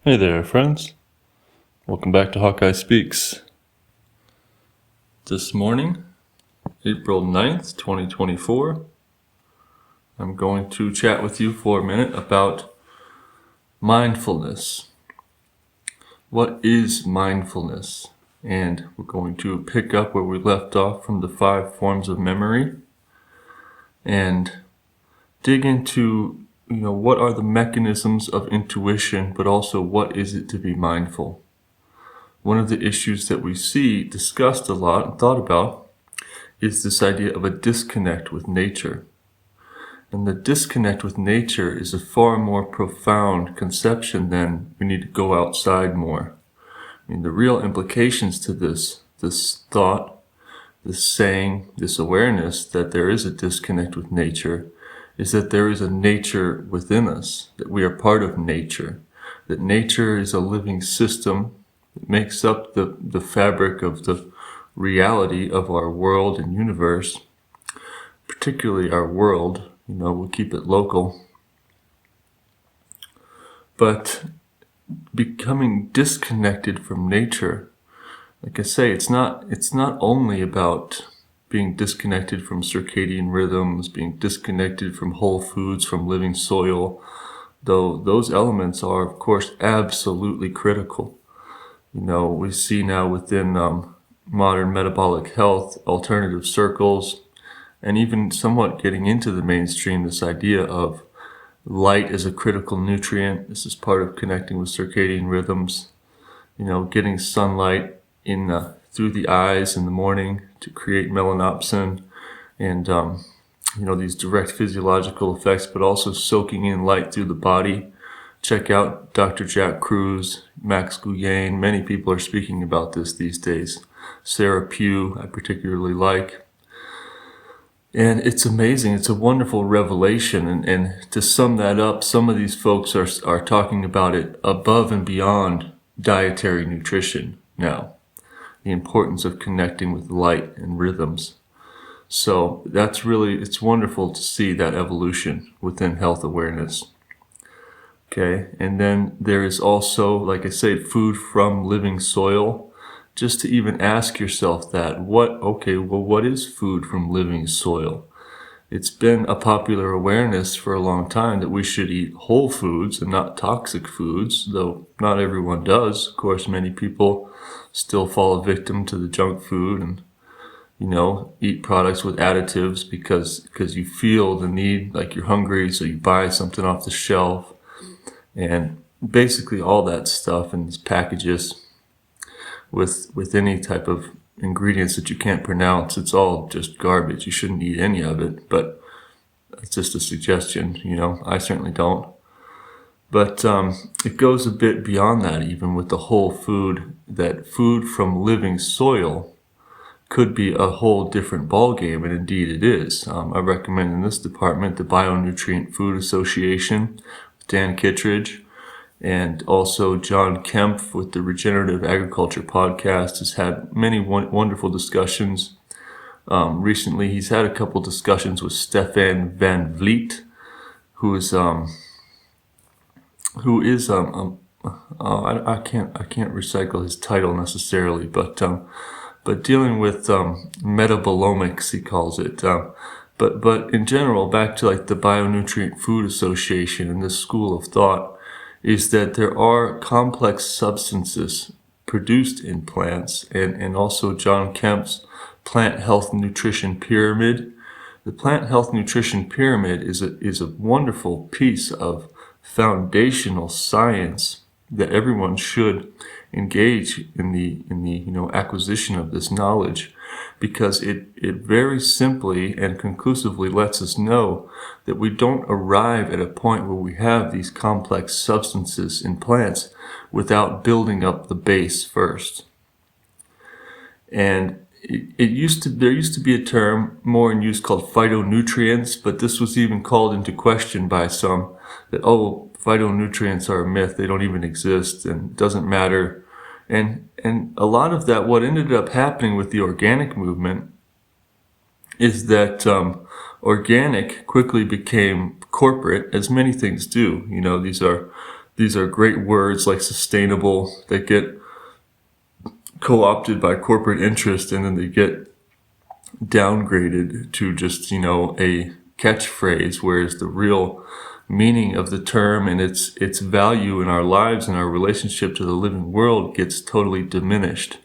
Hey there, friends. Welcome back to Hawkeye Speaks. This morning, April 9th, 2024, I'm going to chat with you for a minute about mindfulness. What is mindfulness? And we're going to pick up where we left off from the 5 forms of memory and dig into, what are the mechanisms of intuition, but also what is it to be mindful? One of the issues that we see discussed a lot and thought about is this idea of a disconnect with nature. And the disconnect with nature is a far more profound conception than we need to go outside more. I mean, the real implications to this thought, this saying, this awareness that there is a disconnect with nature is that there is a nature within us, that we are part of nature, that nature is a living system that makes up the fabric of the reality of our world and universe, particularly our world. We'll keep it local. But becoming disconnected from nature, like I say, it's not only about being disconnected from circadian rhythms, being disconnected from whole foods, from living soil, though those elements are, of course, absolutely critical. We see now within modern metabolic health, alternative circles, and even somewhat getting into the mainstream, this idea of light as a critical nutrient. This is part of connecting with circadian rhythms. Getting sunlight in through the eyes in the morning to create melanopsin and these direct physiological effects, but also soaking in light through the body. Check out Dr. Jack Kruse, Max Guyen. Many people are speaking about this these days. Sarah Pugh, I particularly like. And it's amazing. It's a wonderful revelation. And to sum that up, some of these folks are talking about it above and beyond dietary nutrition now. The importance of connecting with light and rhythms. So it's wonderful to see that evolution within health awareness. Okay, and then there is also, like I said, food from living soil. Just to even ask yourself that, what is food from living soil? It's been a popular awareness for a long time that we should eat whole foods and not toxic foods, though not everyone does. Of course, many people still fall a victim to the junk food and, eat products with additives because you feel the need, like you're hungry, so you buy something off the shelf. And basically all that stuff in these packages with any type of ingredients that you can't pronounce, it's all just garbage. You shouldn't eat any of it, but it's just a suggestion, I certainly don't. But it goes a bit beyond that, even with the whole food, that food from living soil could be a whole different ballgame, and indeed it is. I recommend in this department the Bionutrient Food Association, Dan Kittredge, and also John Kempf with the Regenerative Agriculture podcast has had many wonderful discussions. Recently, he's had a couple discussions with Stefan Van Vliet, who is I can't recycle his title necessarily, but dealing with metabolomics, he calls it. But in general, back to like the Bionutrient Food Association and this school of thought, is that there are complex substances produced in plants, and also John Kemp's Plant Health Nutrition Pyramid. The Plant Health Nutrition Pyramid is a wonderful piece of foundational science that everyone should engage in the acquisition of this knowledge, because it very simply and conclusively lets us know that we don't arrive at a point where we have these complex substances in plants without building up the base first. And there used to be a term more in use called phytonutrients, but this was even called into question by some that, phytonutrients are a myth, they don't even exist and it doesn't matter. And a lot of that, what ended up happening with the organic movement is that organic quickly became corporate, as many things do. These are These are great words like sustainable. They get co-opted by corporate interest, and then they get downgraded to just, a catchphrase, whereas the real meaning of the term and its value in our lives and our relationship to the living world gets totally diminished.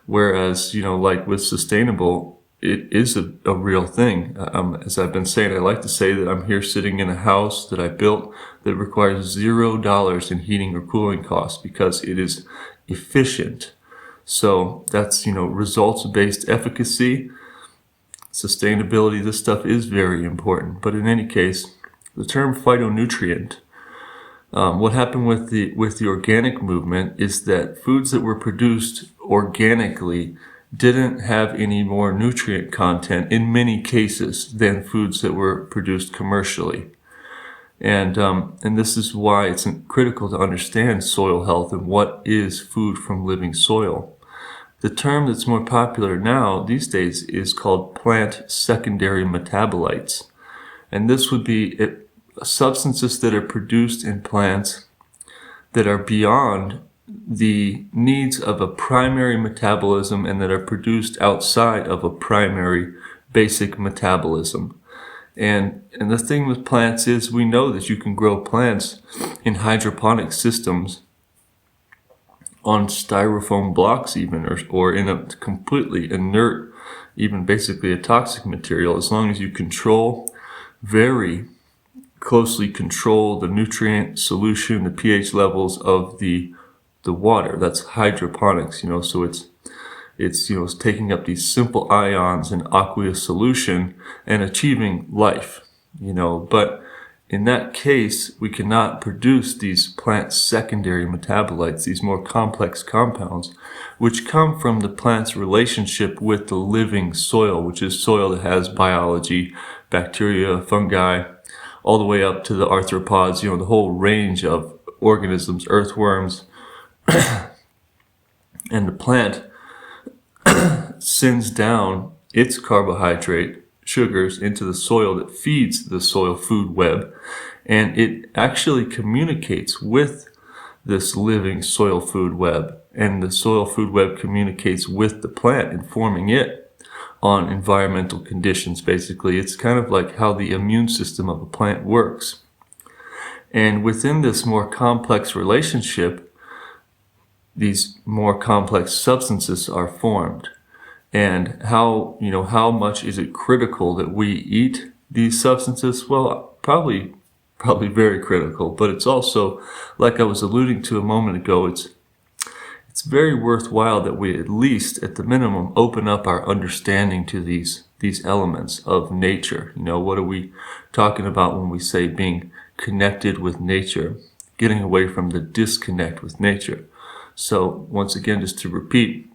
Whereas, like with sustainable, it is a real thing. As I've been saying, I like to say that I'm here sitting in a house that I built that requires $0 in heating or cooling costs because it is efficient. So that's, results-based efficacy, sustainability. This stuff is very important. But in any case, the term phytonutrient, what happened with the organic movement is that foods that were produced organically didn't have any more nutrient content in many cases than foods that were produced commercially. And this is why it's critical to understand soil health and what is food from living soil. The term that's more popular now these days is called plant secondary metabolites. And this would be substances that are produced in plants that are beyond the needs of a primary metabolism and that are produced outside of a primary basic metabolism. And the thing with plants is we know that you can grow plants in hydroponic systems on styrofoam blocks even, or in a completely inert, even basically a toxic material, as long as you very closely control the nutrient solution, the pH levels of the water. That's hydroponics, so it's taking up these simple ions in aqueous solution and achieving life, but in that case, we cannot produce these plant secondary metabolites, these more complex compounds, which come from the plant's relationship with the living soil, which is soil that has biology, bacteria, fungi, all the way up to the arthropods, the whole range of organisms, earthworms. And the plant sends down its carbohydrate sugars into the soil that feeds the soil food web, and it actually communicates with this living soil food web, and the soil food web communicates with the plant, informing it on environmental conditions. Basically, it's kind of like how the immune system of a plant works. And within this more complex relationship, these more complex substances are formed. And how much is it critical that we eat these substances? Well, probably very critical, but it's also, like I was alluding to a moment ago, it's very worthwhile that we at least, at the minimum, open up our understanding to these elements of nature. What are we talking about when we say being connected with nature, getting away from the disconnect with nature? So once again, just to repeat,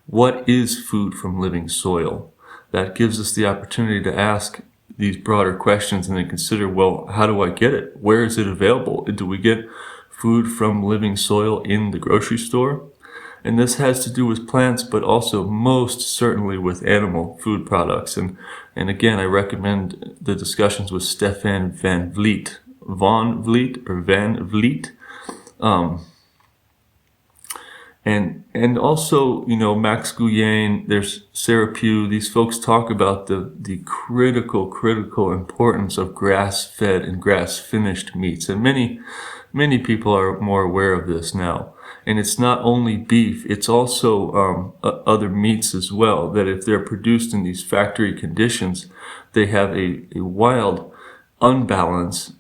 what is food from living soil? That gives us the opportunity to ask these broader questions and then consider, well, how do I get it? Where is it available? Do we get food from living soil in the grocery store? And this has to do with plants, but also most certainly with animal food products. And again, I recommend the discussions with Stefan Van Vliet. Van Vliet. And also, Max Guyen, there's Sarah Pugh, these folks talk about the critical importance of grass-fed and grass-finished meats. And many people are more aware of this now. And it's not only beef, it's also other meats as well, that if they're produced in these factory conditions, they have a wild unbalance.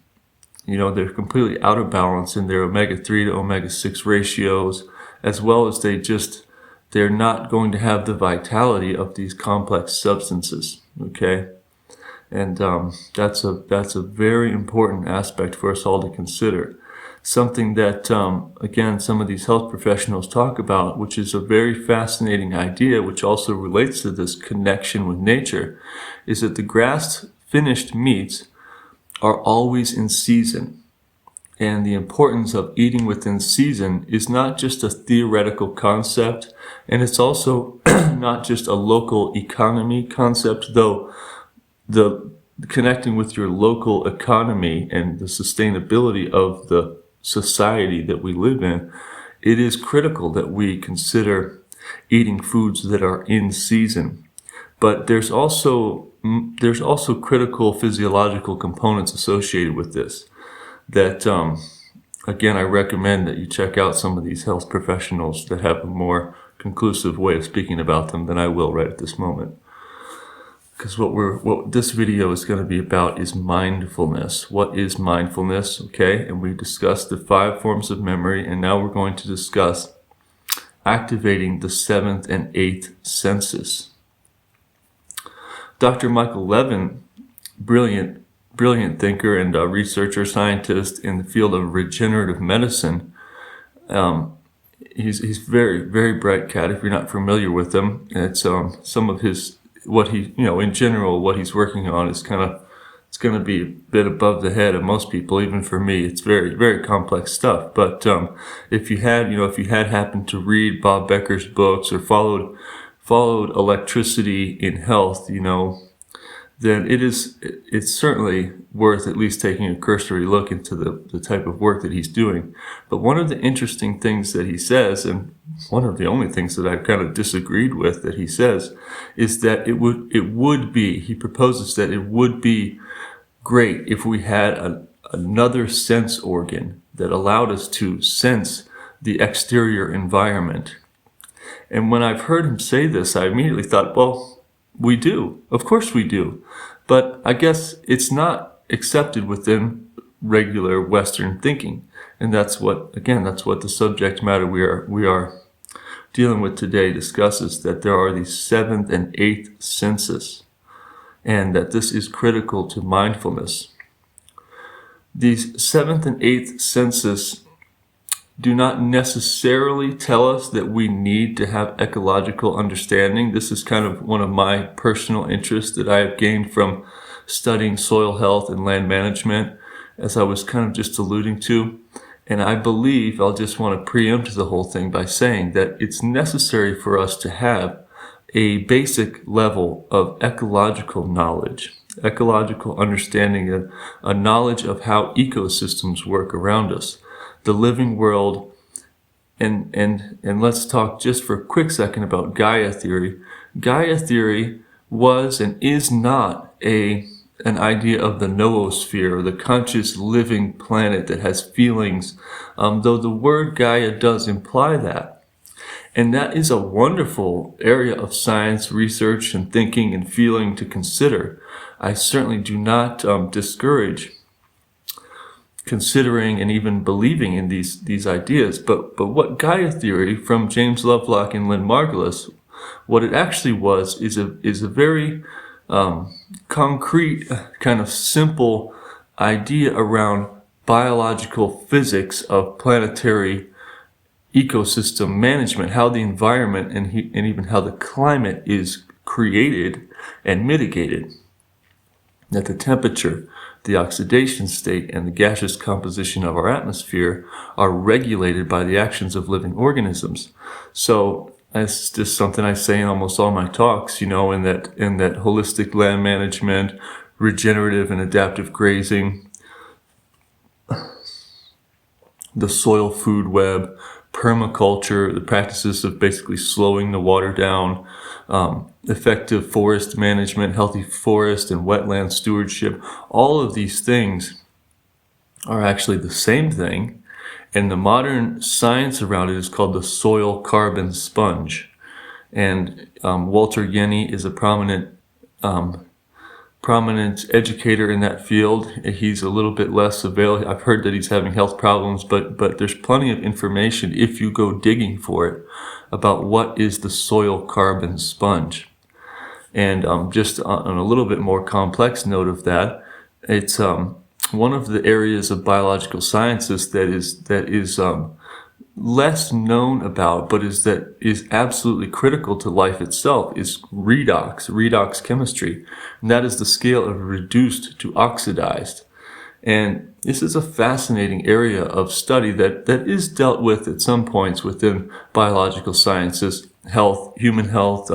They're completely out of balance in their omega-3 to omega-6 ratios, as well as they're not going to have the vitality of these complex substances, okay? And that's a very important aspect for us all to consider. Something that, again, some of these health professionals talk about, which is a very fascinating idea, which also relates to this connection with nature, is that the grass-finished meats are always in season. And the importance of eating within season is not just a theoretical concept, and it's also not just a local economy concept, though the connecting with your local economy and the sustainability of the society that we live in, it is critical that we consider eating foods that are in season. But there's also critical physiological components associated with this that, again, I recommend that you check out some of these health professionals that have a more conclusive way of speaking about them than I will right at this moment. Because what this video is going to be about is mindfulness. What is mindfulness? Okay, and we discussed the 5 forms of memory, and now we're going to discuss activating the 7th and 8th senses. Dr. Michael Levin, brilliant thinker and researcher, scientist in the field of regenerative medicine. He's very, very bright cat. If you're not familiar with him, it's some of his in general, what he's working on is it's going to be a bit above the head of most people. Even for me, it's very, very complex stuff. But if you had happened to read Bob Becker's books or followed Electricity in Health, then it's certainly worth at least taking a cursory look into the type of work that he's doing. But one of the interesting things that he says, and one of the only things that I've kind of disagreed with that he says, is that he proposes that it would be great if we had another sense organ that allowed us to sense the exterior environment. And when I've heard him say this, I immediately thought, well, we do. Of course we do. But I guess it's not accepted within regular Western thinking. And that's what the subject matter we are dealing with today discusses, that there are these 7th and 8th senses, and that this is critical to mindfulness. These 7th and 8th senses do not necessarily tell us that we need to have ecological understanding. This is kind of one of my personal interests that I have gained from studying soil health and land management, as I was kind of just alluding to. And I believe, I'll just want to preempt the whole thing by saying that it's necessary for us to have a basic level of ecological knowledge, ecological understanding, and a knowledge of how ecosystems work around us, the living world. And let's talk just for a quick second about Gaia theory. Gaia theory was and is not an idea of the noosphere, or the conscious living planet that has feelings, though the word Gaia does imply that. And that is a wonderful area of science, research, and thinking and feeling to consider. I certainly do not discourage considering and even believing in these ideas. But what Gaia theory from James Lovelock and Lynn Margulis, what it actually was is a very concrete, kind of simple idea around biological physics of planetary ecosystem management, how the environment and even how the climate is created and mitigated, that the temperature, the oxidation state, and the gaseous composition of our atmosphere are regulated by the actions of living organisms. So it's just something I say in almost all my talks, in that holistic land management, regenerative and adaptive grazing, the soil food web, permaculture, the practices of basically slowing the water down, effective forest management, healthy forest and wetland stewardship. All of these things are actually the same thing. And the modern science around it is called the soil carbon sponge. And Walter Yenny is a prominent educator in that field. He's a little bit less available. I've heard that he's having health problems, but there's plenty of information if you go digging for it about what is the soil carbon sponge. And just on a little bit more complex note of that, it's one of the areas of biological sciences that is less known about, but is absolutely critical to life itself, is redox chemistry. And that is the scale of reduced to oxidized. And this is a fascinating area of study that is dealt with at some points within biological sciences, health, human health,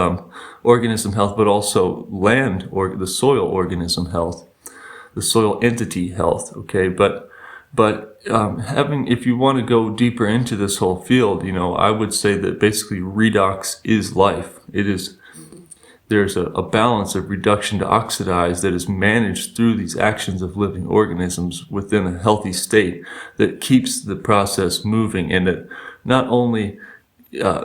organism health, but also land, or the soil organism health, the soil entity health. Okay, but But if you want to go deeper into this whole field, I would say that basically redox is life. There's a balance of reduction to oxidize that is managed through these actions of living organisms within a healthy state that keeps the process moving, and that not only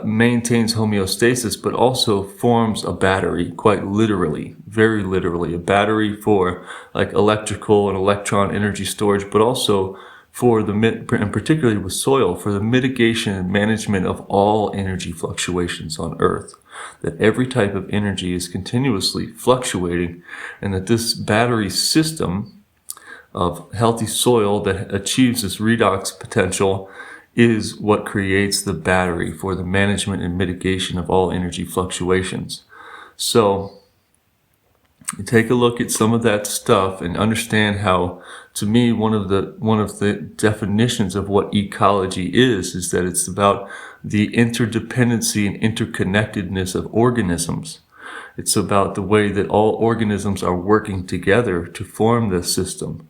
maintains homeostasis, but also forms a battery, quite literally, very literally, a battery for like electrical and electron energy storage, but also for and particularly with soil, for the mitigation and management of all energy fluctuations on Earth. That every type of energy is continuously fluctuating, and that this battery system of healthy soil that achieves this redox potential is what creates the battery for the management and mitigation of all energy fluctuations. So take a look at some of that stuff and understand how, to me, one of the definitions of what ecology is that it's about the interdependency and interconnectedness of organisms. It's about the way that all organisms are working together to form this system.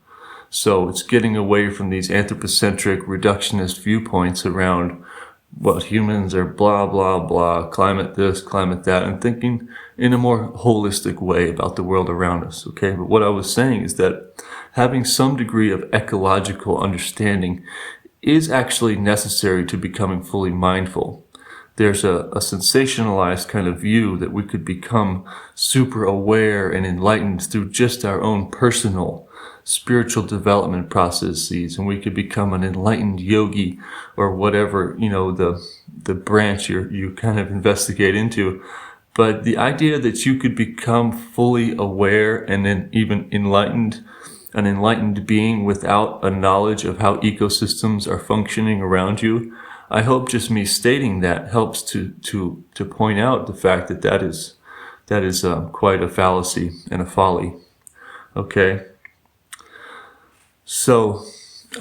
So it's getting away from these anthropocentric reductionist viewpoints around what humans are blah, blah, blah, climate this, climate that, and thinking in a more holistic way about the world around us, okay? But what I was saying is that having some degree of ecological understanding is actually necessary to becoming fully mindful. There's a sensationalized kind of view that we could become super aware and enlightened through just our own personal spiritual development processes, and we could become an enlightened yogi or whatever, the branch you kind of investigate into. But the idea that you could become fully aware and then even an enlightened being without a knowledge of how ecosystems are functioning around you, I hope just me stating that helps to point out the fact that is quite a fallacy and a folly. Okay. So,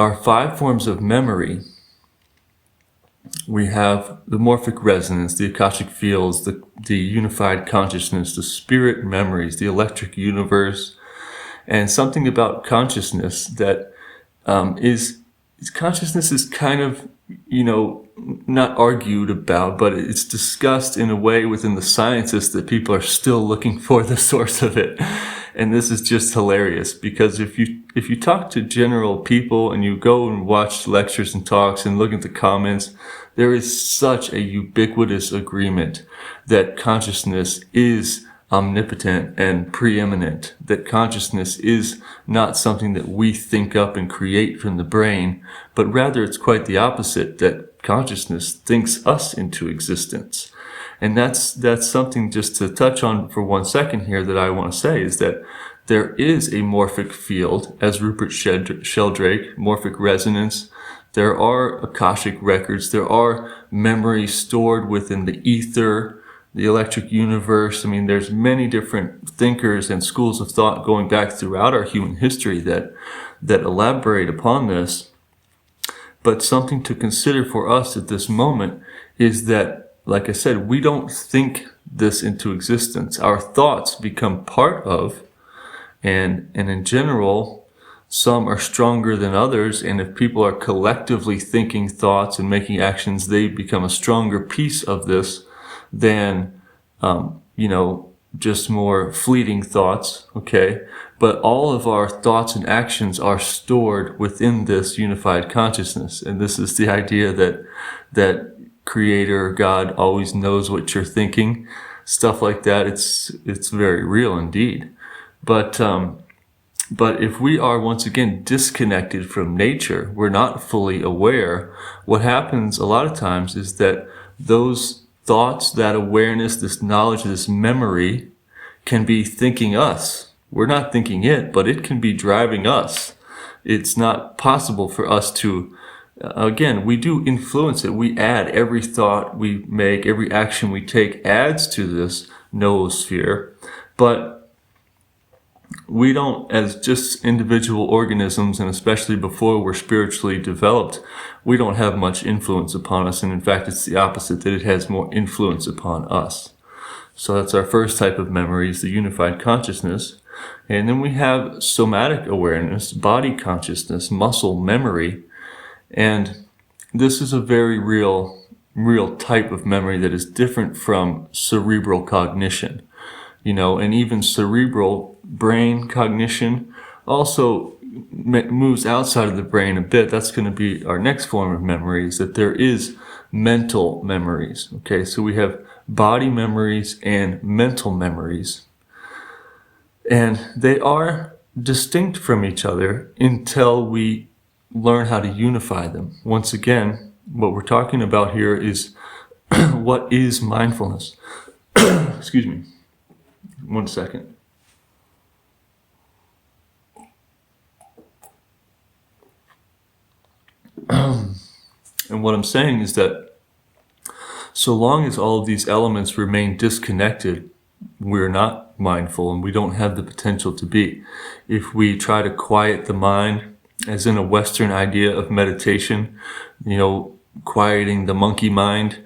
our 5 forms of memory, we have the morphic resonance, the akashic fields, the unified consciousness, the spirit memories, the electric universe, and something about consciousness that consciousness is kind of, not argued about, but it's discussed in a way within the sciences that people are still looking for the source of it. And this is just hilarious, because if you talk to general people and you go and watch lectures and talks and look at the comments, there is such a ubiquitous agreement that consciousness is omnipotent and preeminent, that consciousness is not something that we think up and create from the brain, but rather it's quite the opposite, that consciousness thinks us into existence. And that's something just to touch on for 1 second here that I want to say, is that there is a morphic field, as Rupert Sheldrake, morphic resonance. There are Akashic records. There are memories stored within the ether, the electric universe. I mean, there's many different thinkers and schools of thought going back throughout our human history that elaborate upon this. But something to consider for us at this moment is that, like I said, we don't think this into existence. Our thoughts become part of, and in general, some are stronger than others. And if people are collectively thinking thoughts and making actions, they become a stronger piece of this than, just more fleeting thoughts. Okay. But all of our thoughts and actions are stored within this unified consciousness. And this is the idea that Creator, God, always knows what you're thinking, stuff like that. It's very real indeed. But if we are once again disconnected from nature, we're not fully aware. What happens a lot of times is that those thoughts, that awareness, this knowledge, this memory can be thinking us. We're not thinking it, but it can be driving us. It's not possible for us to, again, we do influence it. We add every thought we make, every action we take adds to this noosphere. But we don't, as just individual organisms, and especially before we're spiritually developed, we don't have much influence upon us. And in fact, it's the opposite, that it has more influence upon us. So that's our first type of memory, is the unified consciousness. And then we have somatic awareness, body consciousness, muscle memory. And this is a very real type of memory that is different from cerebral cognition. And even cerebral brain cognition also moves outside of the brain a bit. That's going to be our next form of memory, is that there is mental memories. Okay, so we have body memories and mental memories. And they are distinct from each other until we learn how to unify them. Once again, what we're talking about here is what is mindfulness? Excuse me. 1 second. And what I'm saying is that so long as all of these elements remain disconnected, we're not mindful and we don't have the potential to be. If we try to quiet the mind, as in a Western idea of meditation, quieting the monkey mind,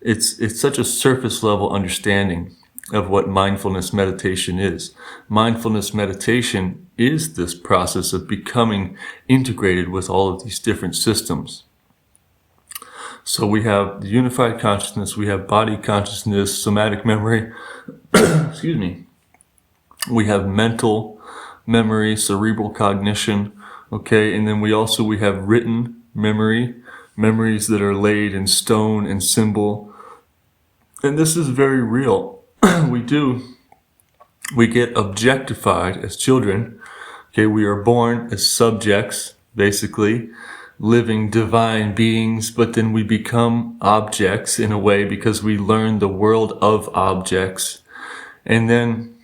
it's such a surface level understanding of what mindfulness meditation is. Mindfulness meditation is this process of becoming integrated with all of these different systems. So we have the unified consciousness, we have body consciousness, somatic memory, excuse me. We have mental memory, cerebral cognition, okay, and then we have written memory, memories that are laid in stone and symbol. And this is very real. We get objectified as children. Okay, we are born as subjects, basically, living divine beings, but then we become objects in a way because we learn the world of objects. And then,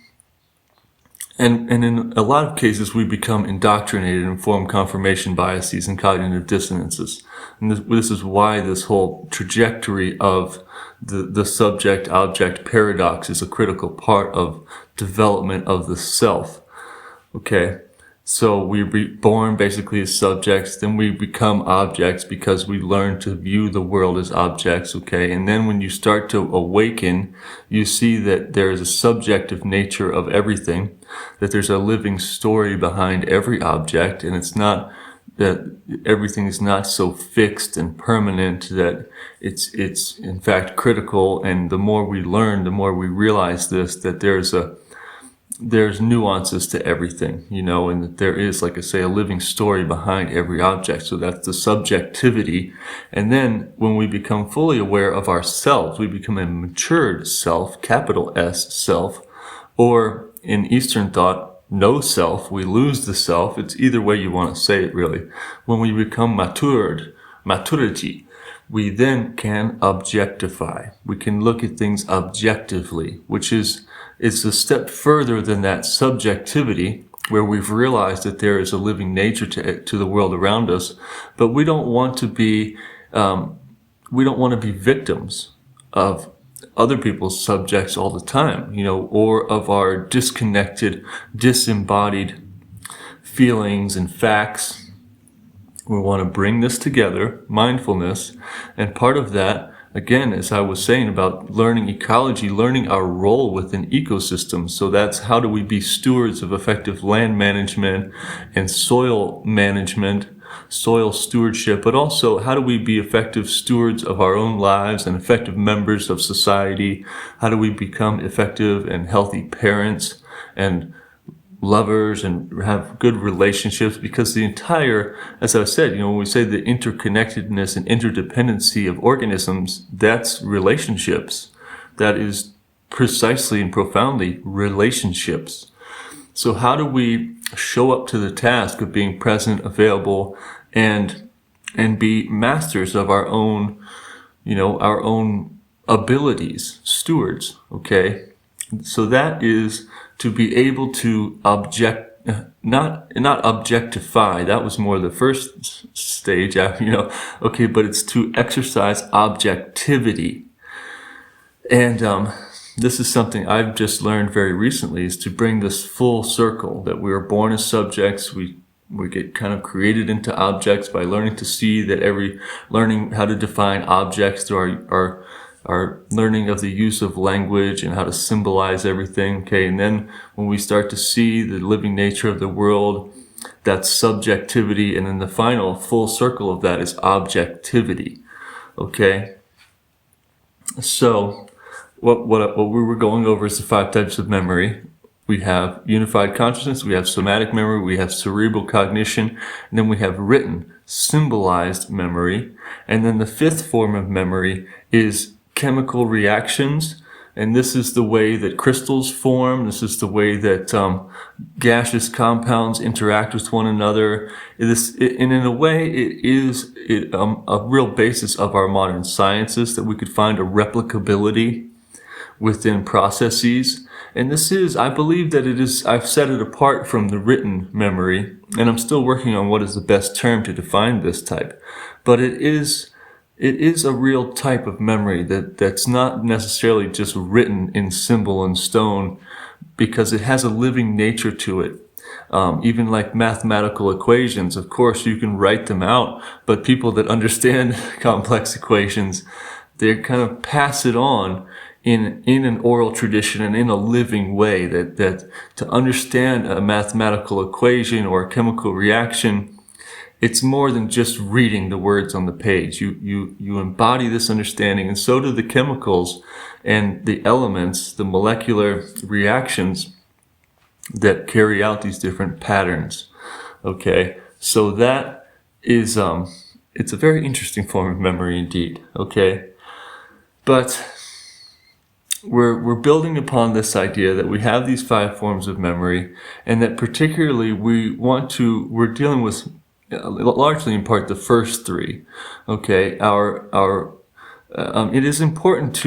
and in a lot of cases, we become indoctrinated and form confirmation biases and cognitive dissonances. And this is why this whole trajectory of the subject-object paradox is a critical part of development of the self. Okay, so we're born basically as subjects, then we become objects because we learn to view the world as objects, okay? And then when you start to awaken, you see that there is a subjective nature of everything, that there's a living story behind every object, and it's not that everything is not so fixed and permanent, that it's in fact critical. And the more we learn, the more we realize that there's nuances to everything, and that there is, like I say, a living story behind every object. So that's the subjectivity. And then when we become fully aware of ourselves, we become a matured self, capital S self, or in Eastern thought, no self. We lose the self. It's either way you want to say it, really. When we become maturity, we then can objectify. We can look at things objectively, which is it's a step further than that subjectivity, where we've realized that there is a living nature to the world around us, but we don't want to be victims of other people's subjects all the time, or of our disconnected, disembodied feelings and facts. We want to bring this together, mindfulness, and part of that, again, as I was saying about learning ecology, learning our role within ecosystems. So that's how do we be stewards of effective land management and soil management, soil stewardship, but also how do we be effective stewards of our own lives and effective members of society? How do we become effective and healthy parents and lovers and have good relationships? Because the entire, as I said, when we say the interconnectedness and interdependency of organisms, that's relationships. That is precisely and profoundly relationships. So how do we show up to the task of being present, available, and be masters of our own, our own abilities, stewards, okay? So that is to be able to not objectify. That was more the first stage, okay, but it's to exercise objectivity. And this is something I've just learned very recently, is to bring this full circle, that we are born as subjects. We get kind of created into objects by learning to see that learning how to define objects through our learning of the use of language and how to symbolize everything. Okay, and then when we start to see the living nature of the world, that's subjectivity, and then the final full circle of that is objectivity. Okay, so what we were going over is the 5 types of memory. We have unified consciousness, we have somatic memory, we have cerebral cognition, and then we have written, symbolized memory. And then the 5th form of memory is chemical reactions. And this is the way that crystals form. This is the way that gaseous compounds interact with one another. And in a way, it is a real basis of our modern sciences, that we could find a replicability within processes. And this is, I believe that it is, I've set it apart from the written memory, and I'm still working on what is the best term to define this type. But it is a real type of memory that's not necessarily just written in symbol and stone, because it has a living nature to it. Even like mathematical equations, of course, you can write them out, but people that understand complex equations, they kind of pass it on in an oral tradition and in a living way, that to understand a mathematical equation or a chemical reaction, it's more than just reading the words on the page. You embody this understanding, and so do the chemicals and the elements, the molecular reactions that carry out these different patterns. Okay, so that is it's a very interesting form of memory indeed. Okay, but we're building upon this idea that we have these 5 forms of memory, and that particularly we're dealing with largely in part the first 3. Okay, it is important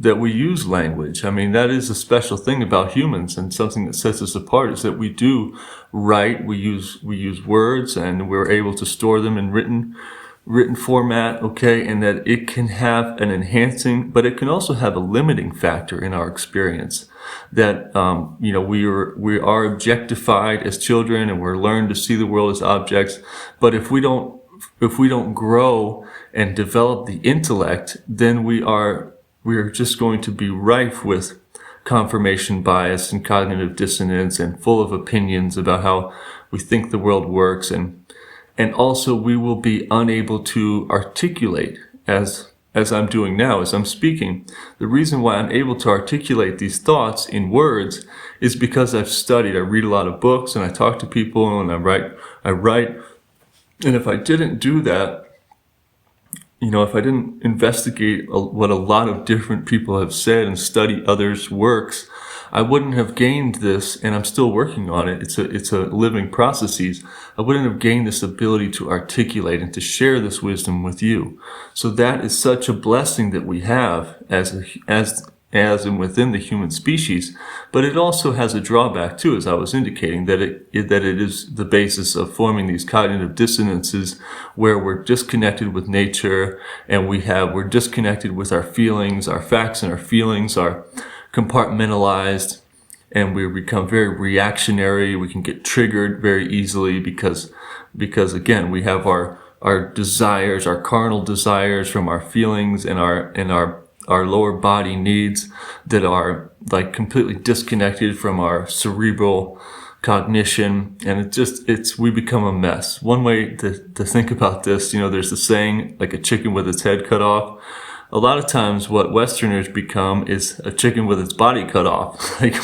that we use language. I mean, that is a special thing about humans, and something that sets us apart is that we do write, we use words, and we're able to store them in written format, okay, and that it can have an enhancing, but it can also have a limiting factor in our experience. That we are objectified as children, and we're learned to see the world as objects. But if we don't grow and develop the intellect, then we are just going to be rife with confirmation bias and cognitive dissonance, and full of opinions about how we think the world works, and also we will be unable to articulate, as I'm doing now, as I'm speaking. The reason why I'm able to articulate these thoughts in words is because I've studied. I read a lot of books, and I talk to people, and I write. And if I didn't do that, if I didn't investigate what a lot of different people have said and study others' works, I wouldn't have gained this, and I'm still working on it. It's a living processes. I wouldn't have gained this ability to articulate and to share this wisdom with you. So that is such a blessing that we have as and within the human species. But it also has a drawback too, as I was indicating, that it is the basis of forming these cognitive dissonances, where we're disconnected with nature, and we're disconnected with our feelings. Our facts and our feelings are compartmentalized, and we become very reactionary. We can get triggered very easily because again, we have our desires, our carnal desires from our feelings, and our lower body needs that are like completely disconnected from our cerebral cognition, and we become a mess. One way to think about this, there's the saying, like a chicken with its head cut off. A lot of times what Westerners become is a chicken with its body cut off. Like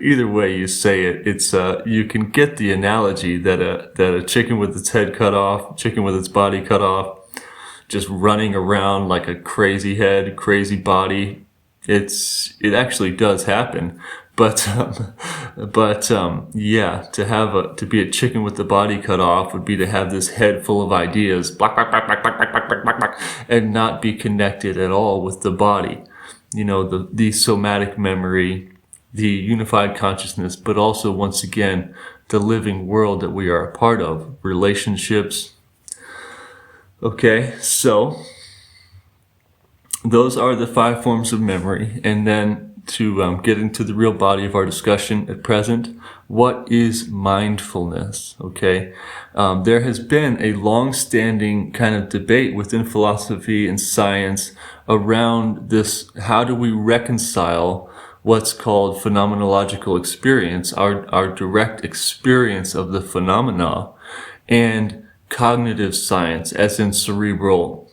either way you say it, it's you can get the analogy that a chicken with its head cut off, chicken with its body cut off, just running around like a crazy head, crazy body. It actually does happen. But yeah, to be a chicken with the body cut off would be to have this head full of ideas, black, black, black, black, black, black, black, black, black, and not be connected at all with the body. The somatic memory, the unified consciousness, but also, once again, the living world that we are a part of, relationships. Okay, so those are the 5 forms of memory, and then get into the real body of our discussion at present. What is mindfulness? Okay, there has been a long-standing kind of debate within philosophy and science around this. How do we reconcile what's called phenomenological experience, our direct experience of the phenomena, and cognitive science, as in cerebral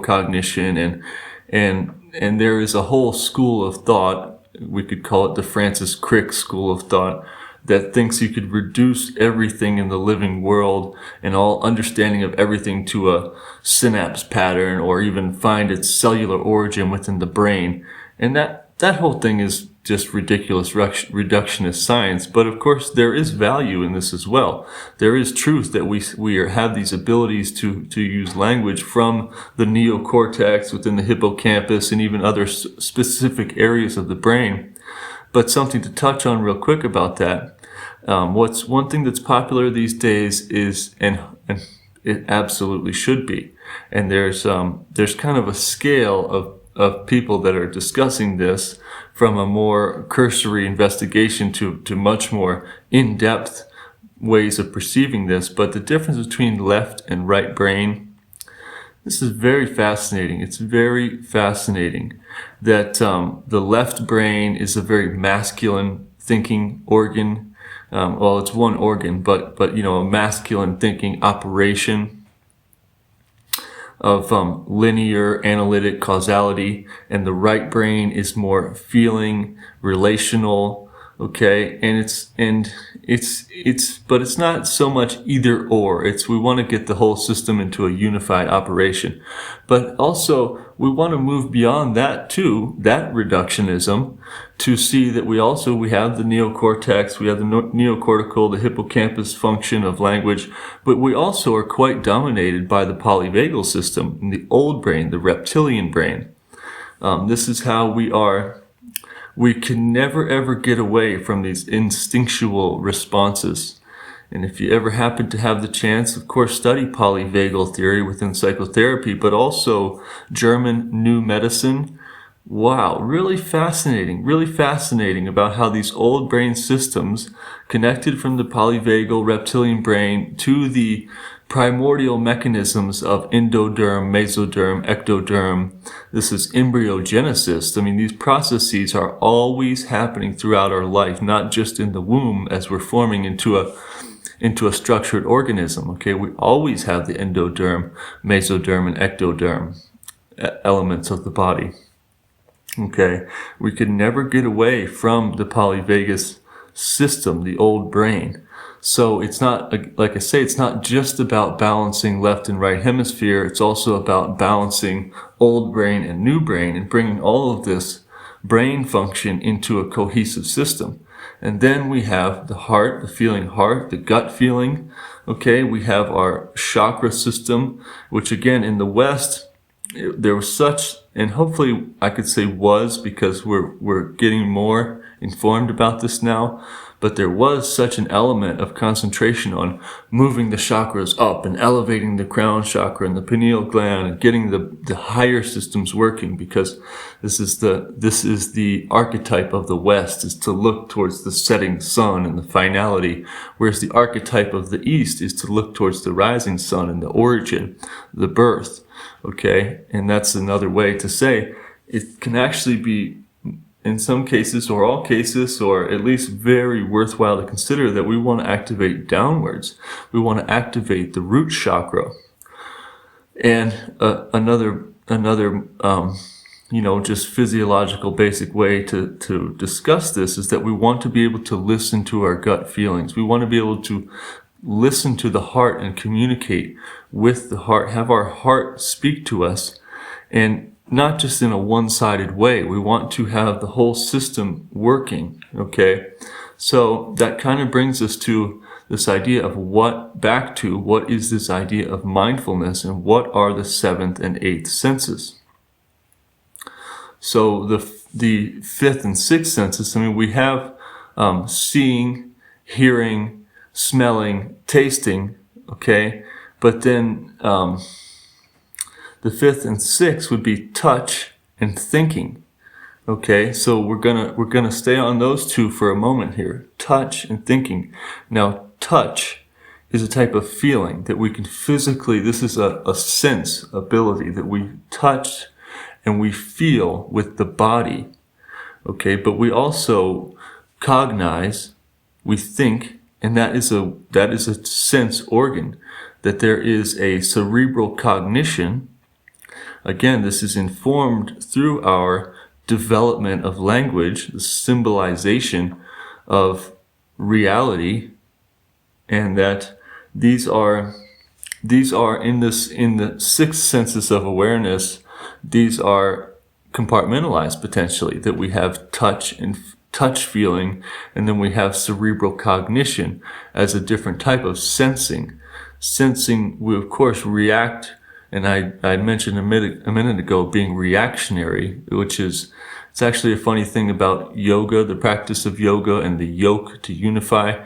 cognition, and there is a whole school of thought, we could call it the Francis Crick school of thought, that thinks you could reduce everything in the living world and all understanding of everything to a synapse pattern, or even find its cellular origin within the brain. And that whole thing is just ridiculous reductionist science. But of course, there is value in this as well. There is truth that we have these abilities to use language from the neocortex within the hippocampus and even other specific areas of the brain. But something to touch on real quick about that. What's one thing that's popular these days is, and it absolutely should be, and there's kind of a scale of people that are discussing this from a more cursory investigation to much more in-depth ways of perceiving this. But the difference between left and right brain, this is very fascinating. It's very fascinating that the left brain is a very masculine thinking organ. Well, it's one organ, but a masculine thinking operation of linear analytic causality, and the right brain is more feeling, relational, okay, but it's not so much either or. We want to get the whole system into a unified operation, but also we want to move beyond that too, that reductionism, to see that we have the neocortex, we have the neocortical, the hippocampus function of language, but we also are quite dominated by the polyvagal system, the old brain, the reptilian brain. This is how we are. We can never ever get away from these instinctual responses. And if you ever happen to have the chance, of course, study polyvagal theory within psychotherapy, but also German New Medicine. Wow, really fascinating about how these old brain systems connected from the polyvagal reptilian brain to the primordial mechanisms of endoderm, mesoderm, ectoderm. This is embryogenesis. I mean, these processes are always happening throughout our life, not just in the womb as we're forming into a structured organism. Okay, we always have the endoderm, mesoderm, and ectoderm elements of the body. Okay, we can never get away from the polyvagus system, the old brain. So it's not, like I say, it's not just about balancing left and right hemisphere. It's also about balancing old brain and new brain and bringing all of this brain function into a cohesive system. And then we have the heart, the feeling heart, the gut feeling. Okay, we have our chakra system, which again in the West, there was such, and hopefully I could say was, because we're getting more informed about this now, but there was such an element of concentration on moving the chakras up and elevating the crown chakra and the pineal gland and getting the higher systems working, because this is the archetype of the West, is to look towards the setting sun and the finality, whereas the archetype of the East is to look towards the rising sun and the origin, the birth. Okay, and that's another way to say it can actually be, in some cases or all cases, or at least very worthwhile to consider, that we want to activate downwards. We want to activate the root chakra. And another just physiological basic way to discuss this is that we want to be able to listen to our gut feelings. We want to be able to listen to the heart and communicate with the heart, have our heart speak to us, and not just in a one-sided way. We want to have the whole system working, okay? So that kind of brings us to this idea of what is this idea of mindfulness, and what are the seventh and eighth senses? So the fifth and sixth senses, I mean, we have seeing, hearing, smelling, tasting, okay? But then the fifth and sixth would be touch and thinking, Okay, so we're gonna stay on those two for a moment here. Touch and thinking. Now, touch is a type of feeling that we can physically, this is a sense ability that we touch and we feel with the body. Okay, but we also cognize, we think, and that is a sense organ, that there is a cerebral cognition. Again, this is informed through our development of language, the symbolization of reality, and that these are in the six senses of awareness. These are compartmentalized potentially, that we have touch and touch feeling, and then we have cerebral cognition as a different type of sensing. Sensing, we of course react, and I mentioned a minute ago being reactionary, which is, it's actually a funny thing about yoga, the practice of yoga and the yoke to unify.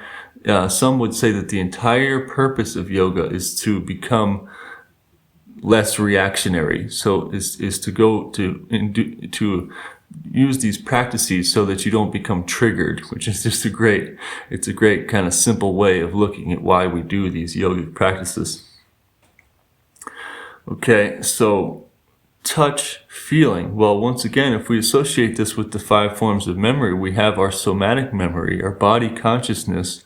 Some would say that the entire purpose of yoga is to become less reactionary. So is to go to use these practices so that you don't become triggered, which is just it's a great kind of simple way of looking at why we do these yogic practices. Okay, so touch, feeling. Well, once again, if we associate this with the 5 forms of memory, we have our somatic memory, our body consciousness,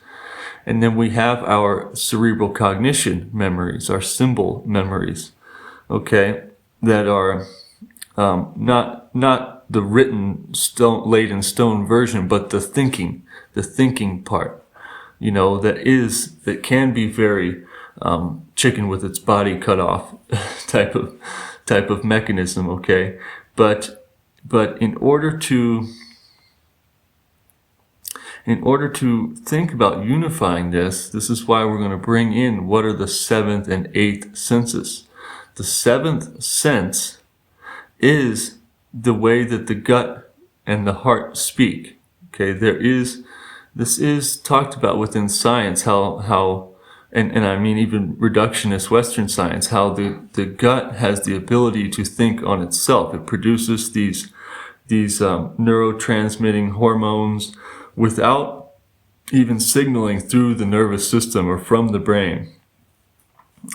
and then we have our cerebral cognition memories, our symbol memories, okay, that are not the written laid in stone version, but the thinking part, that can be very chicken with its body cut off type of mechanism, okay? But in order to think about unifying this is why we're going to bring in what are the 7th and 8th senses. The 7th sense is the way that the gut and the heart speak. Okay, this is talked about within science, how and I mean even reductionist Western science, how the gut has the ability to think on itself. It produces these neurotransmitting hormones without even signaling through the nervous system or from the brain.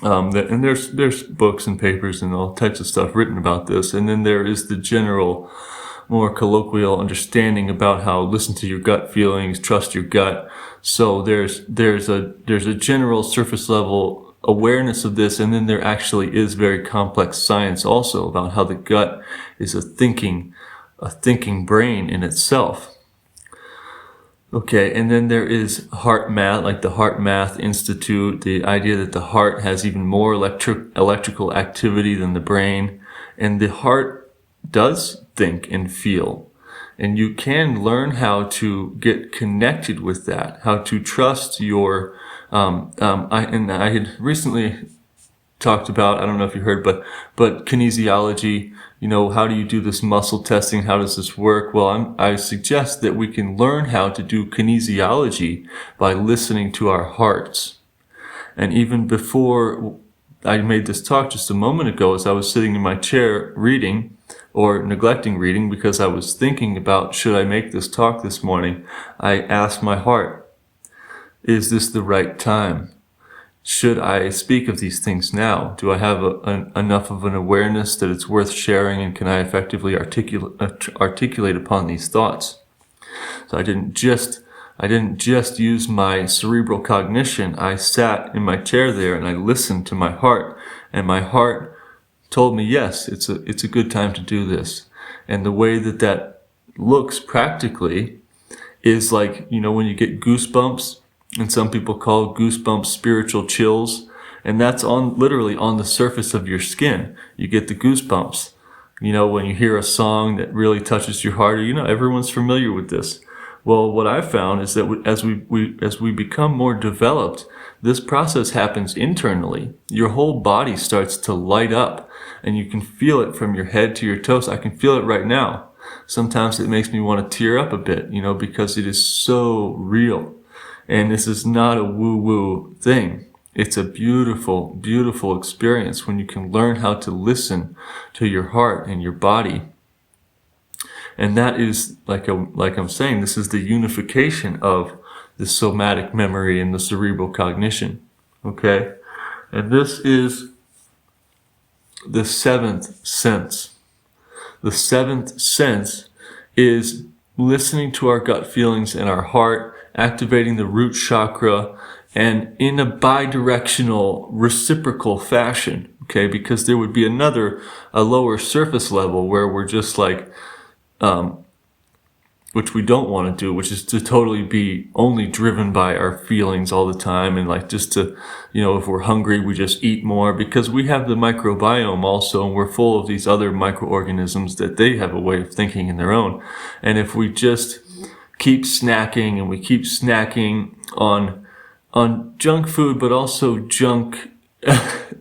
And there's books and papers and all types of stuff written about this. And then there is the general, more colloquial understanding about how listen to your gut feelings, trust your gut. So there's a general surface level awareness of this, and then there actually is very complex science also about how the gut is a thinking brain in itself. Okay, and then there is heart math, like the Heart Math Institute, the idea that the heart has even more electrical activity than the brain, and the heart does think and feel. And you can learn how to get connected with that, how to trust your, I had recently talked about, I don't know if you heard, but kinesiology, how do you do this muscle testing? How does this work? Well, I suggest that we can learn how to do kinesiology by listening to our hearts. And even before I made this talk just a moment ago, as I was sitting in my chair reading, or neglecting reading because I was thinking about, should I make this talk this morning? I asked my heart, is this the right time? Should I speak of these things now? Do I have enough of an awareness that it's worth sharing, and can I effectively articulate upon these thoughts? So I didn't just use my cerebral cognition. I sat in my chair there and I listened to my heart, and my heart told me, yes, it's a good time to do this. And the way that looks practically is like, when you get goosebumps, and some people call goosebumps spiritual chills, and that's literally on the surface of your skin. You get the goosebumps. When you hear a song that really touches your heart, everyone's familiar with this. Well, what I found is that as we become more developed, this process happens internally. Your whole body starts to light up, and you can feel it from your head to your toes. I can feel it right now. Sometimes it makes me want to tear up a bit, because it is so real. And this is not a woo-woo thing. It's a beautiful, beautiful experience when you can learn how to listen to your heart and your body. And that is, like I'm saying, this is the unification of the somatic memory and the cerebral cognition. Okay? And this is the seventh sense. The seventh sense is listening to our gut feelings and our heart, activating the root chakra, and in a bidirectional, reciprocal fashion. Okay, because there would be a lower surface level where we're just like, which we don't want to do, which is to totally be only driven by our feelings all the time, and like just to, if we're hungry, we just eat more, because we have the microbiome also, and we're full of these other microorganisms that they have a way of thinking in their own. And if we just keep snacking, and we keep snacking on junk food, but also junk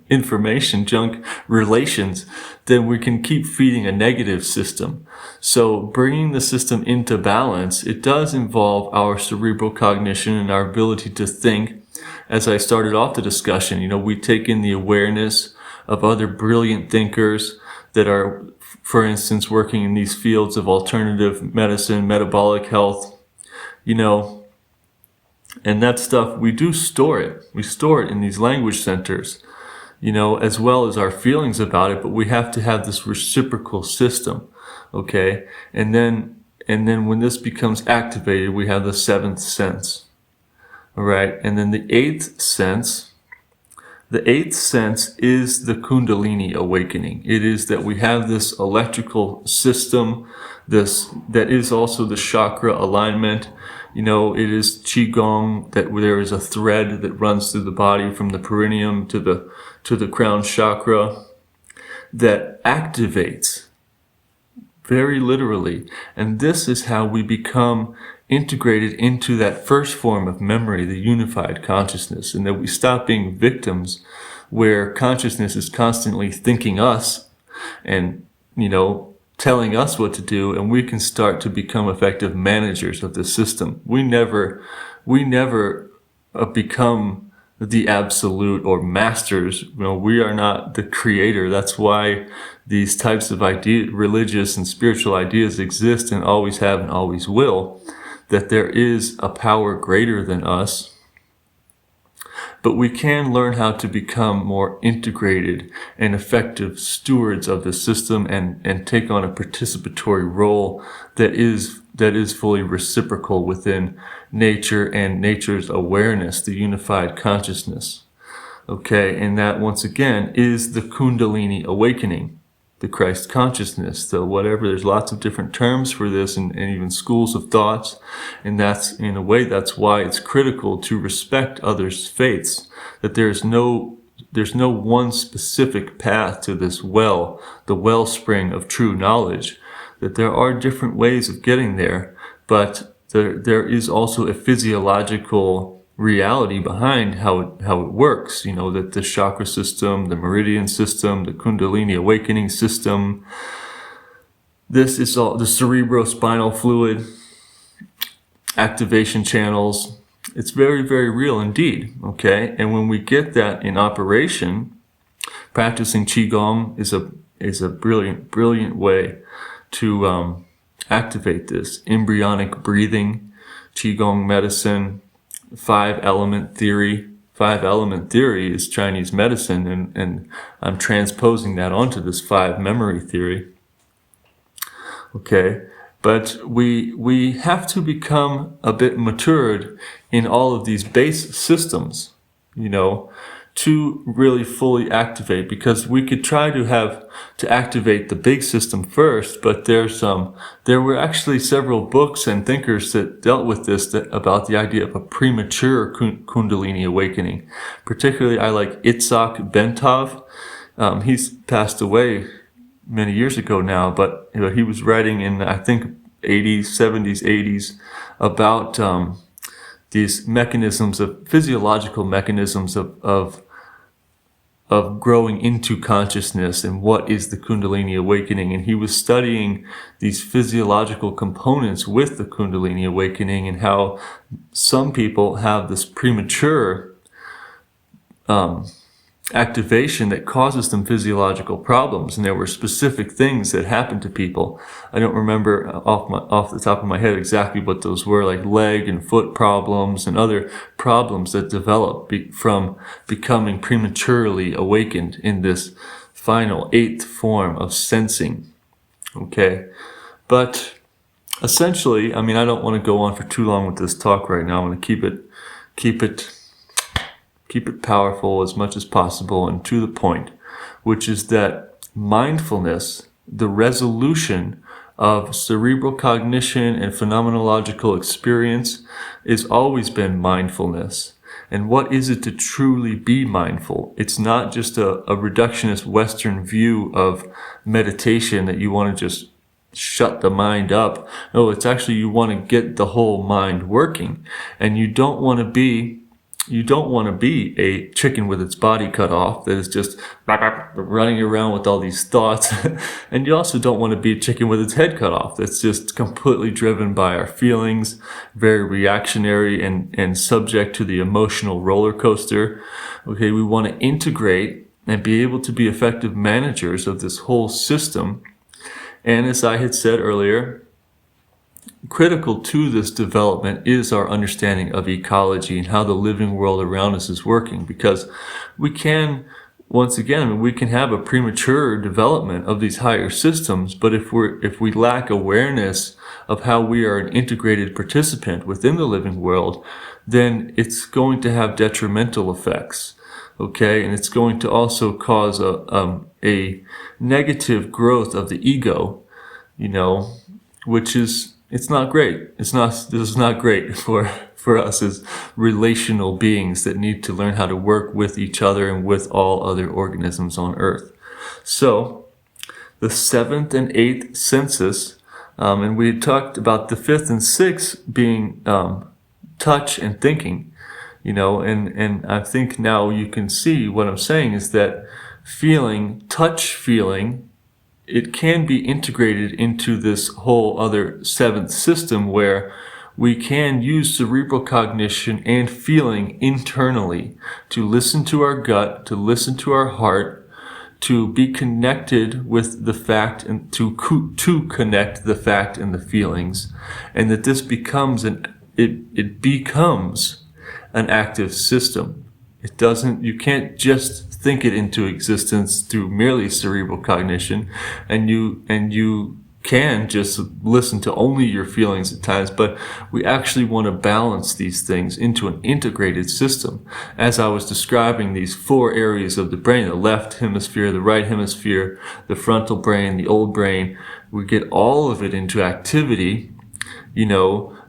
information, junk relations, then we can keep feeding a negative system. So bringing the system into balance, it does involve our cerebral cognition and our ability to think. As I started off the discussion, we take in the awareness of other brilliant thinkers that are, for instance, working in these fields of alternative medicine, metabolic health, and that stuff, we do store it. We store it in these language centers, as well as our feelings about it, but we have to have this reciprocal system, okay? And then when this becomes activated, we have the seventh sense, all right? And then the eighth sense is the Kundalini awakening. It is that we have this electrical system, that is also the chakra alignment. It is Qigong, that there is a thread that runs through the body from the perineum to the crown chakra that activates, very literally. And this is how we become integrated into that first form of memory, the unified consciousness, and that we stop being victims where consciousness is constantly thinking us and, telling us what to do, and we can start to become effective managers of the system. We never become the absolute or masters. We are not the creator. That's why these types of religious and spiritual ideas exist and always have and always will, that there is a power greater than us. But we can learn how to become more integrated and effective stewards of the system and take on a participatory role that is fully reciprocal within nature and nature's awareness, the unified consciousness. Okay, and that once again is the Kundalini awakening, the Christ consciousness, the whatever. There's lots of different terms for this and even schools of thoughts. And that's, in a way, that's why it's critical to respect others' faiths, that there's no one specific path to this the wellspring of true knowledge, that there are different ways of getting there, but there is also a physiological reality behind how it works, that the chakra system, the meridian system, the Kundalini awakening system, this is all the cerebrospinal fluid activation channels. It's very, very real indeed, okay? And when we get that in operation, practicing Qigong is a brilliant, brilliant way to activate this. Embryonic breathing, Qigong medicine, 5-element theory. 5-element theory is Chinese medicine, and I'm transposing that onto this 5-memory theory. Okay, but we have to become a bit matured in all of these base systems, to really fully activate, because we could try to activate the big system first, but there were actually several books and thinkers that dealt with this, about the idea of a premature Kundalini awakening. Particularly, I like Itzhak Bentov. He's passed away many years ago now, but he was writing in, I think, 80s, 70s, 80s about these mechanisms physiological mechanisms of growing into consciousness, and what is the Kundalini awakening. And he was studying these physiological components with the Kundalini awakening, and how some people have this premature activation that causes them physiological problems. And there were specific things that happened to people. I don't remember off the top of my head exactly what those were, like leg and foot problems and other problems that develop from becoming prematurely awakened in this final 8th form of sensing. Okay. But essentially, I mean, I don't want to go on for too long with this talk right now. I want to keep it powerful as much as possible and to the point, which is that mindfulness, the resolution of cerebral cognition and phenomenological experience, has always been mindfulness. And what is it to truly be mindful? It's not just a reductionist Western view of meditation that you want to just shut the mind up. No, it's actually you want to get the whole mind working. And you don't want to be a chicken with its body cut off that is just running around with all these thoughts. And you also don't want to be a chicken with its head cut off that's just completely driven by our feelings, very reactionary and subject to the emotional roller coaster. Okay, we want to integrate and be able to be effective managers of this whole system. And as I had said earlier, critical to this development is our understanding of ecology and how the living world around us is working, because we can, once again, we can have a premature development of these higher systems, but if we lack awareness of how we are an integrated participant within the living world, then it's going to have detrimental effects. Okay, and it's going to also cause a negative growth of the ego, which is, it's not great. This is not great for us as relational beings that need to learn how to work with each other and with all other organisms on Earth. So, the 7th and 8th senses, and we had talked about the 5th and 6th being touch and thinking. And I think now you can see what I'm saying is that touch feeling, it can be integrated into this whole other 7th system where we can use cerebral cognition and feeling internally to listen to our gut, to listen to our heart, to be connected with the fact and to connect the fact and the feelings, and that this becomes it becomes an active system. You can't just think it into existence through merely cerebral cognition, and you can just listen to only your feelings at times, but we actually want to balance these things into an integrated system. As I was describing these 4 areas of the brain, the left hemisphere, the right hemisphere, the frontal brain, the old brain, we get all of it into activity,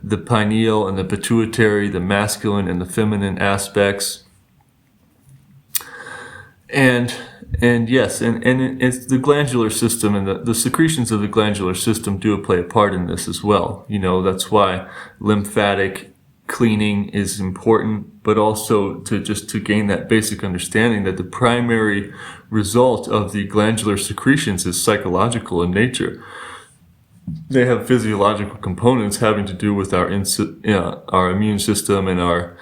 the pineal and the pituitary, the masculine and the feminine aspects. And yes, and it's the glandular system and the secretions of the glandular system do play a part in this as well. That's why lymphatic cleaning is important, but also to gain that basic understanding that the primary result of the glandular secretions is psychological in nature. They have physiological components having to do with our immune system and our,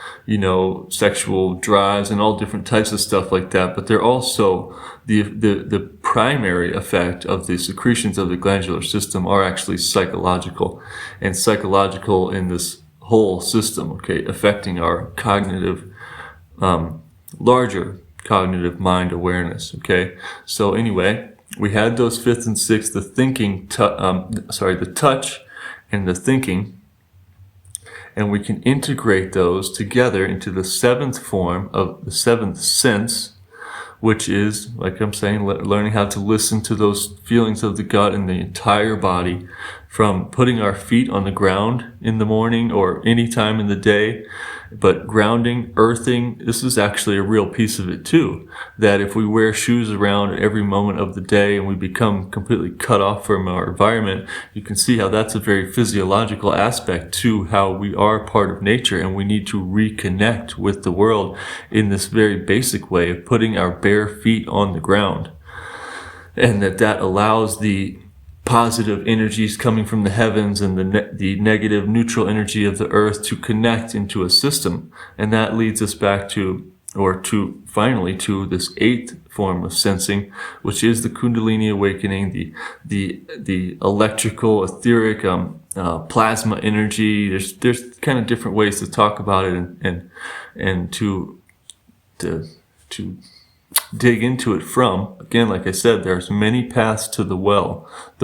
sexual drives and all different types of stuff like that. But they're also the primary effect of the secretions of the glandular system are actually psychological, and psychological in this whole system, okay, affecting our cognitive, larger cognitive mind awareness, okay? So anyway, we had those 5th and 6th, the thinking, the touch and the thinking, and we can integrate those together into the 7th form of the 7th sense, which is, like I'm saying, learning how to listen to those feelings of the gut and the entire body, from putting our feet on the ground in the morning or any time in the day. But grounding, earthing, this is actually a real piece of it too. That if we wear shoes around at every moment of the day and we become completely cut off from our environment, you can see how that's a very physiological aspect to how we are part of nature, and we need to reconnect with the world in this very basic way of putting our bare feet on the ground. And that allows the positive energies coming from the heavens and the negative neutral energy of the earth to connect into a system. And that leads us back to or finally to this eighth form of sensing, which is the Kundalini awakening, the electrical, etheric, plasma energy. There's kind of different ways to talk about it and to dig into it from. Again, like I said, there's many paths to the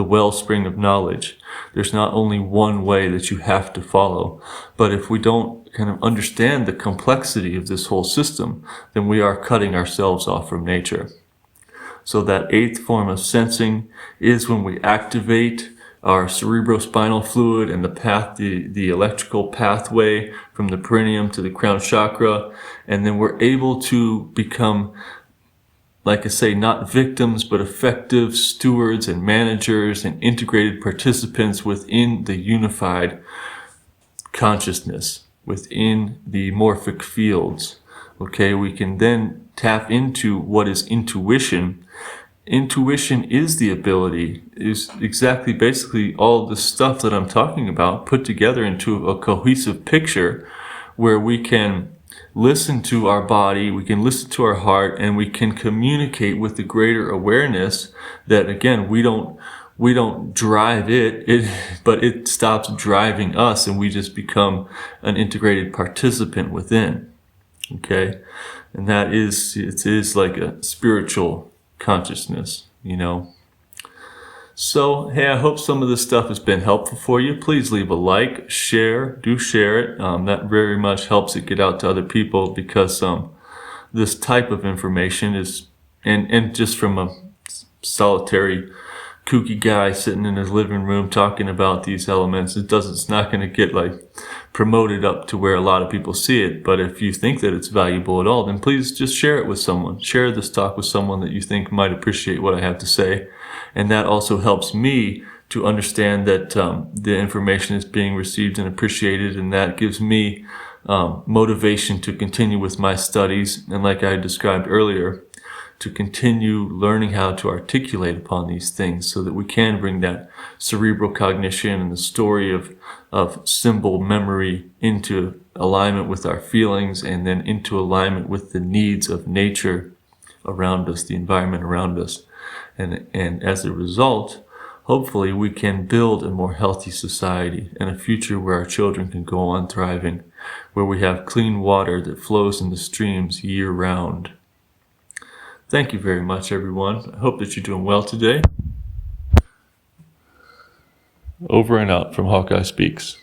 wellspring of knowledge. There's not only one way that you have to follow, but if we don't kind of understand the complexity of this whole system, then we are cutting ourselves off from nature. So that eighth form of sensing is when we activate our cerebrospinal fluid and the electrical pathway from the perineum to the crown chakra, and then we're able to become, like I say, not victims, but effective stewards and managers and integrated participants within the unified consciousness, within the morphic fields. Okay, we can then tap into what is intuition. Intuition is the ability, is exactly basically all the stuff that I'm talking about put together into a cohesive picture where we can listen to our body, we can listen to our heart, and we can communicate with the greater awareness that, again, we don't drive it, but it stops driving us, and we just become an integrated participant within. Okay, and it is like a spiritual consciousness, So, hey, I hope some of this stuff has been helpful for you. Please leave a like, share it. That very much helps it get out to other people, because this type of information is, and just from a solitary kooky guy sitting in his living room talking about these elements, it's not going to get promoted up to where a lot of people see it. But if you think that it's valuable at all, then please just share it with someone. Share this talk with someone that you think might appreciate what I have to say. And that also helps me to understand that the information is being received and appreciated, and that gives me motivation to continue with my studies, and like I described earlier, to continue learning how to articulate upon these things so that we can bring that cerebral cognition and the story of symbol memory into alignment with our feelings, and then into alignment with the needs of nature around us, the environment around us. And as a result, hopefully we can build a more healthy society and a future where our children can go on thriving, where we have clean water that flows in the streams year round. Thank you very much, everyone. I hope that you're doing well today. Over and out from Hawkeye Speaks.